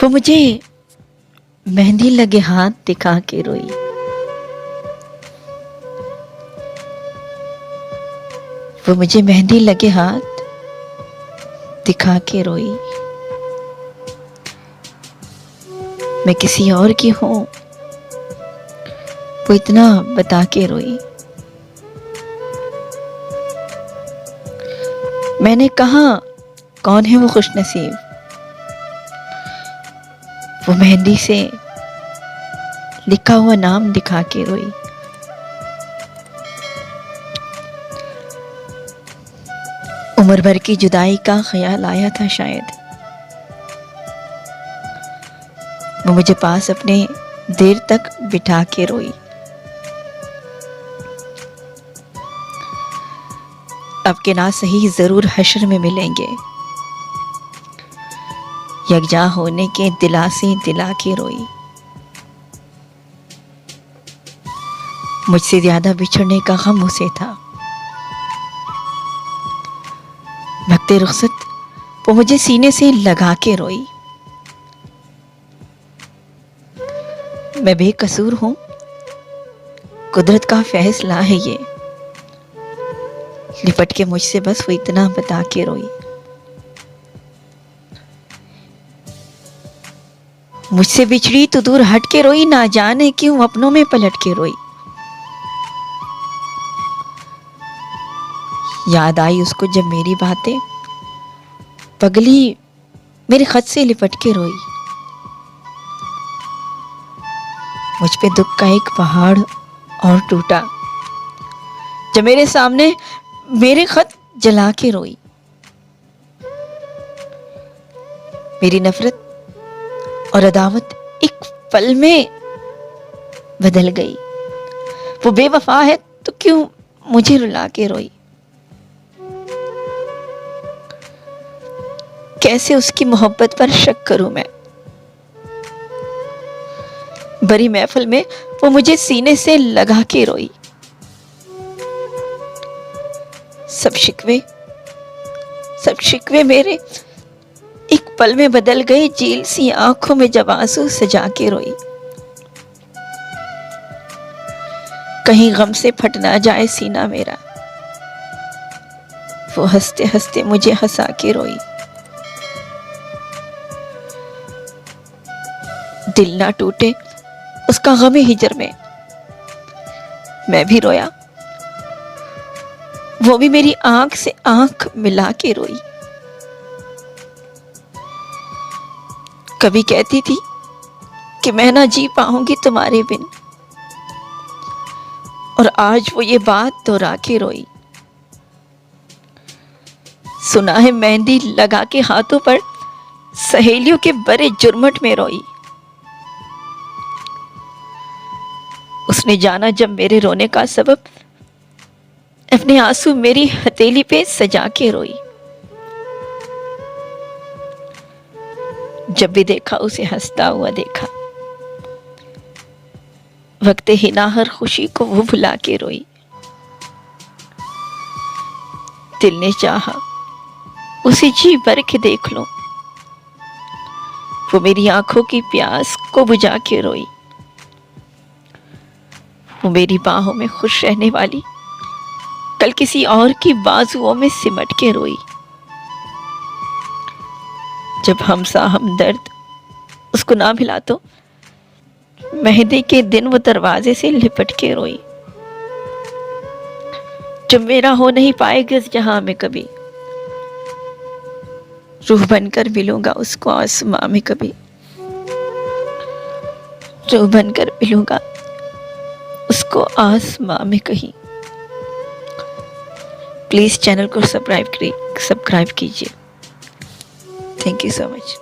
वो मुझे मेहंदी लगे हाथ दिखा के रोई। वो मुझे मेहंदी लगे हाथ दिखा के रोई। मैं किसी और की हूं वो इतना बता के रोई। मैंने कहा कौन है वो खुशनसीब, वो मेहंदी से लिखा हुआ नाम दिखा के रोई। उम्र भर की जुदाई का ख्याल आया था शायद, वो मुझे पास अपने देर तक बिठा के रोई। अब के ना सही जरूर हश्र में मिलेंगे, यकजा होने के दिलासे दिला के रोई। मुझसे ज्यादा बिछड़ने का गम उसे था। भक्ते रुखसत वो मुझे सीने से लगा के रोई। मैं बेकसूर हूं, कुदरत का फैसला है ये। लिपट के मुझसे बस वो इतना बता के रोई। मुझसे बिछड़ी तो दूर हट के रोई, ना जाने क्यों अपनों में पलट के रोई। याद आई उसको जब मेरी बातें, पगली मेरे खत से लिपट के रोई। मुझ पे दुख का एक पहाड़ और टूटा जब मेरे सामने मेरे खत जला के रोई। मेरी नफरत और अदावत एक पल में बदल गई। वो बेवफा है तो क्यों मुझे रुला के रोई। कैसे उसकी मोहब्बत पर शक करूं मैं। बड़ी महफिल में वो मुझे सीने से लगा के रोई। सब शिकवे मेरे एक पल में बदल गए झील सी आंखों में जब आंसू सजा के रोई। कहीं गम से फट ना जाए सीना मेरा, वो हंसते हंसते मुझे हंसा के रोई। दिल ना टूटे उसका गमे हिजर में, मैं भी रोया, वो भी मेरी आंख से आंख मिला के रोई। कभी कहती थी कि मैं ना जी पाऊंगी तुम्हारे बिन, और आज वो ये बात दोहरा के रोई। सुना है मेहंदी लगा के हाथों पर सहेलियों के बड़े जुर्मट में रोई। उसने जाना जब मेरे रोने का सबब, अपने आंसू मेरी हथेली पे सजा के रोई। जब भी देखा उसे हंसता हुआ देखा, वक्त हिना हर खुशी को वो भुला के रोई। दिल ने चाहा उसे जी भर के देख लो, वो मेरी आंखों की प्यास को बुझा के रोई। वो मेरी बाहों में खुश रहने वाली कल किसी और की बाजुओं में सिमट के रोई। जब हमसा हमदर्द उसको ना मिला तो मेहंदी के दिन वो दरवाजे से लिपट के रोई। जब मेरा हो नहीं पाएगा इस जहां में कभी, रूह बनकर मिलूंगा उसको आसमां में कभी। रूह बनकर मिलूंगा उसको आसमां में कहीं। प्लीज चैनल को सब्सक्राइब कीजिए। Thank you so much.